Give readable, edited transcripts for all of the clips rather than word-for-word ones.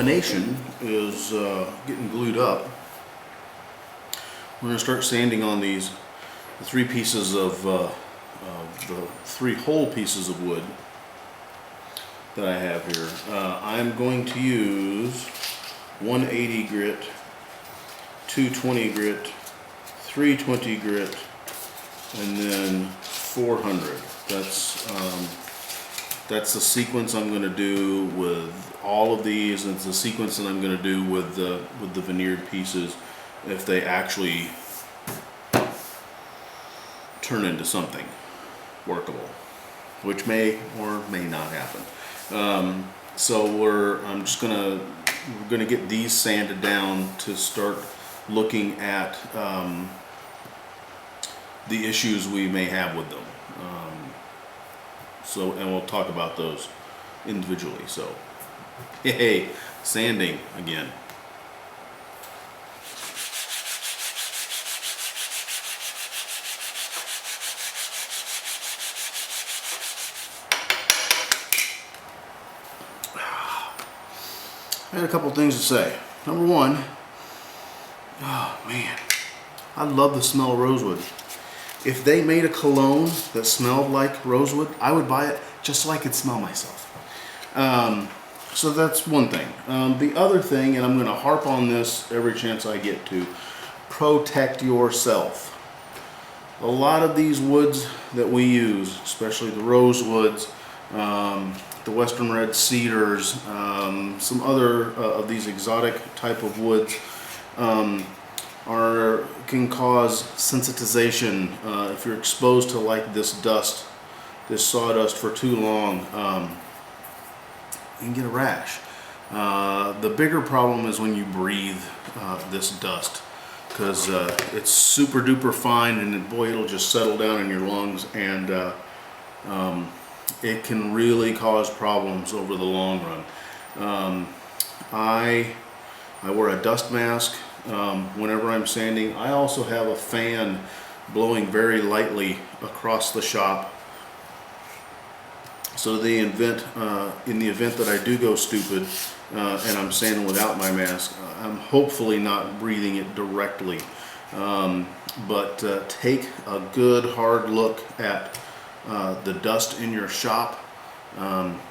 combination is getting glued up, we're going to start sanding on these the three pieces of the three whole pieces of wood that I have here. I'm going to use 180 grit, 220 grit, 320 grit, and then 400. That's the sequence I'm going to do with all of these, and it's the sequence that I'm going to do with the veneered pieces if they actually turn into something workable, which may or may not happen. So we're gonna get these sanded down to start looking at the issues we may have with them. And we'll talk about those individually. So, hey, sanding again. I had a couple things to say. Number one, oh man, I love the smell of rosewood. If they made a cologne that smelled like rosewood, I would buy it just so I could smell myself. So that's one thing. The other thing, and I'm going to harp on this every chance I get to, protect yourself. A lot of these woods that we use, especially the rosewoods, the western red cedars, some other of these exotic type of woods can cause sensitization if you're exposed to like this dust, this sawdust for too long. You can get a rash. The bigger problem is when you breathe this dust, because it's super duper fine, and boy, it'll just settle down in your lungs, and it can really cause problems over the long run. I wear a dust mask whenever I'm sanding. I also have a fan blowing very lightly across the shop, so in the event that I do go stupid and I'm sanding without my mask, I'm hopefully not breathing it directly. But take a good hard look at the dust in your shop,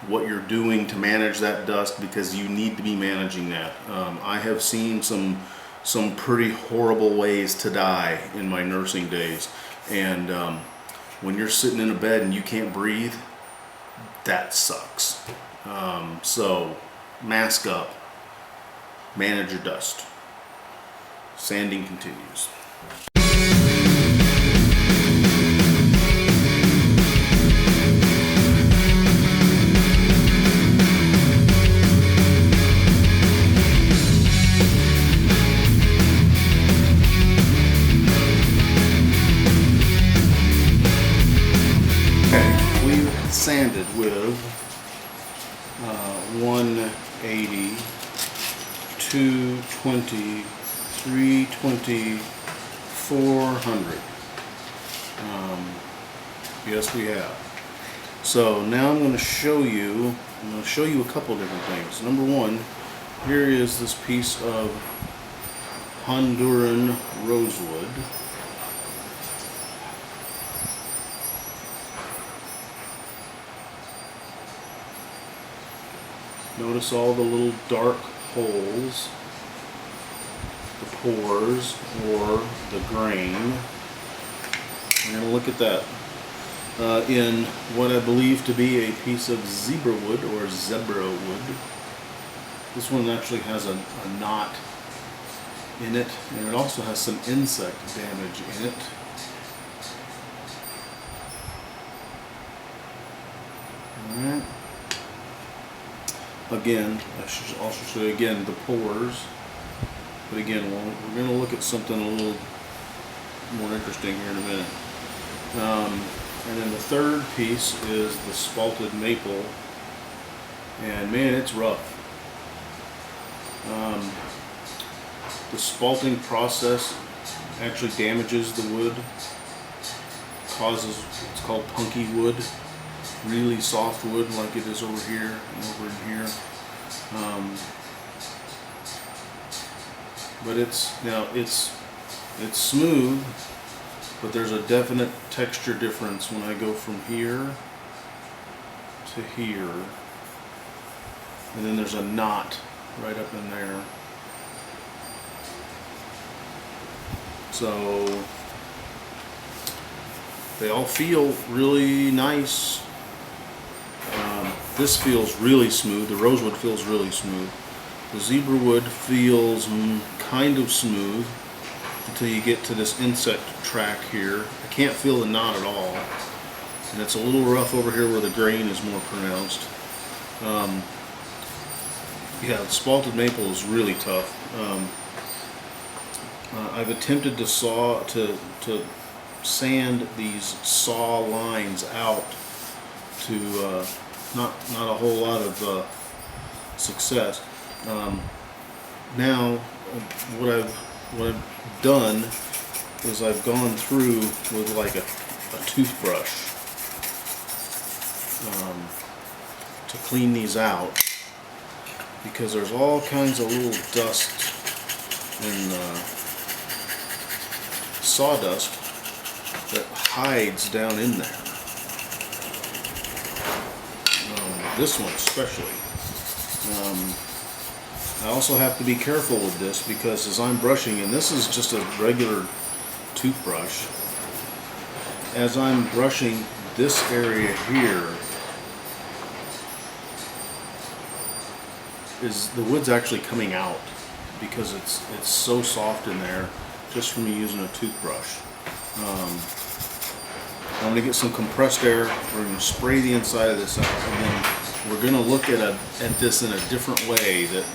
what you're doing to manage that dust, because you need to be managing that. I have seen some pretty horrible ways to die in my nursing days, and when you're sitting in a bed and you can't breathe, that sucks. So mask up, manage your dust. Sanding continues. Sanded with 180, 220, 320, 400. Yes, we have. So now I'm going to show you a couple of different things. Number one, here is this piece of Honduran rosewood. Notice all the little dark holes, the pores, or the grain. We're going to look at that in what I believe to be a piece of zebra wood or zebra wood. This one actually has a knot in it, and it also has some insect damage in it. Alright. Again, I should also show you again the pores, but again we're going to look at something a little more interesting here in a minute. And then the third piece is the spalted maple, and man, it's rough. The spalting process actually damages the wood, causes what's called punky wood. Really soft wood like it is over here and over in here. but it's smooth, but there's a definite texture difference when I go from here to here, and then there's a knot right up in there. So they all feel really nice. This feels really smooth. The rosewood feels really smooth. The zebra wood feels kind of smooth until you get to this insect track here. I can't feel the knot at all, and it's a little rough over here where the grain is more pronounced. Yeah, the spalted maple is really tough. I've attempted to sand these saw lines out to not a whole lot of success. Now what I've done is I've gone through with like a toothbrush to clean these out, because there's all kinds of little dust and sawdust that hides down in there. This one especially. I also have to be careful with this, because as I'm brushing, and this is just a regular toothbrush, as I'm brushing this area here, is the wood's actually coming out because it's so soft in there just from me using a toothbrush. I'm going to get some compressed air. We're going to spray the inside of this out, and then we're going to look at this in a different way that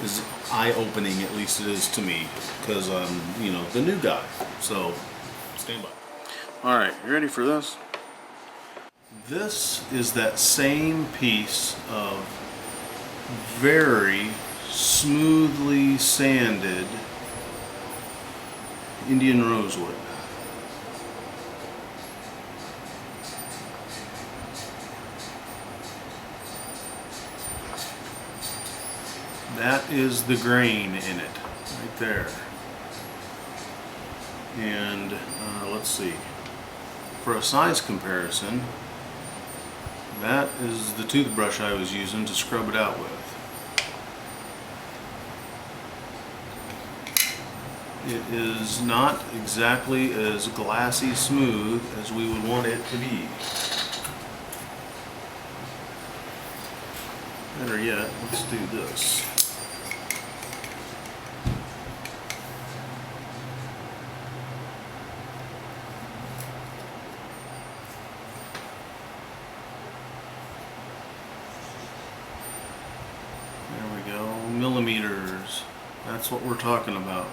is eye-opening, at least it is to me, because I'm, the new guy. So, stand by. All right, you ready for this? This is that same piece of very smoothly sanded Indian rosewood. That is the grain in it, right there. And let's see, for a size comparison, that is the toothbrush I was using to scrub it out with. It is not exactly as glassy smooth as we would want it to be. Better yet, let's do this. There we go, millimeters. That's what we're talking about.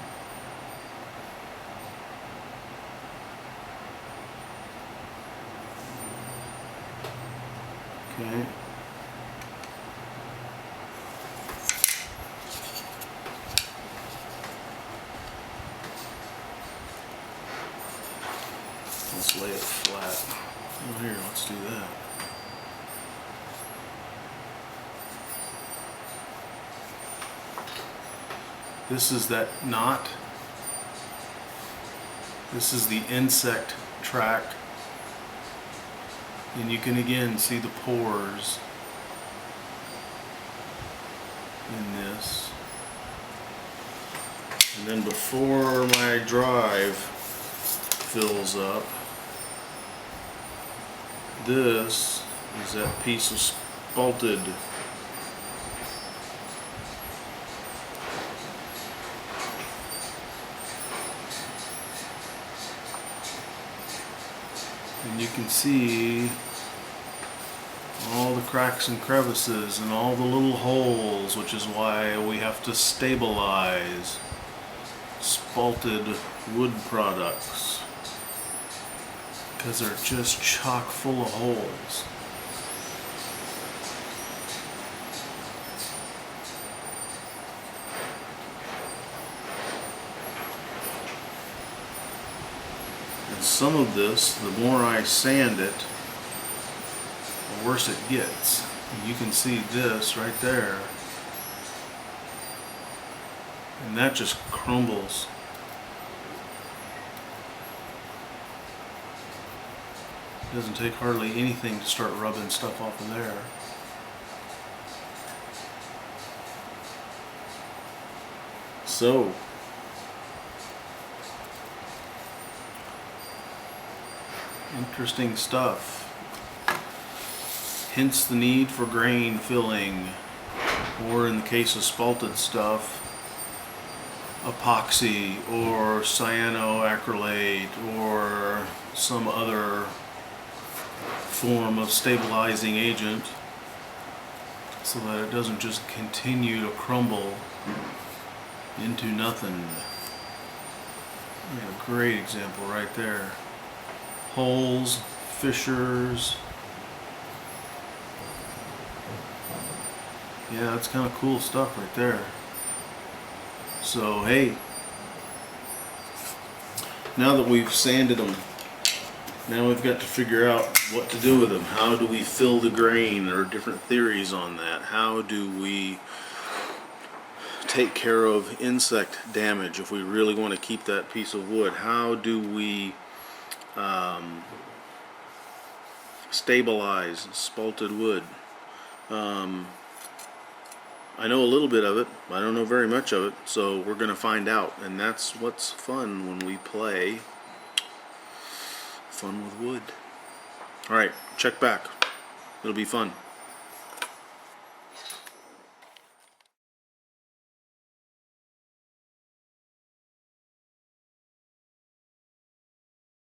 Okay. Let's lay it flat. Oh, here, let's do that. This is that knot. This is the insect track. And you can again see the pores in this. And then before my drive fills up, this is that piece of spalted and you can see all the cracks and crevices and all the little holes, which is why we have to stabilize spalted wood products, because they're just chock full of holes. And some of this, the more I sand it, the worse it gets. And you can see this right there. And that just crumbles. It doesn't take hardly anything to start rubbing stuff off of there. So, interesting stuff. Hence the need for grain filling, or in the case of spalted stuff, epoxy or cyanoacrylate or some other form of stabilizing agent so that it doesn't just continue to crumble into nothing. A great example right there. Holes, fissures. Yeah, that's kind of cool stuff right there. So hey, now that we've sanded them, now we've got to figure out what to do with them. How do we fill the grain? There are different theories on that. How do we take care of insect damage if we really want to keep that piece of wood? How do we stabilize spalted wood? I know a little bit of it, I don't know very much of it, so we're going to find out. And that's what's fun when we play fun with wood. Alright, check back. It'll be fun.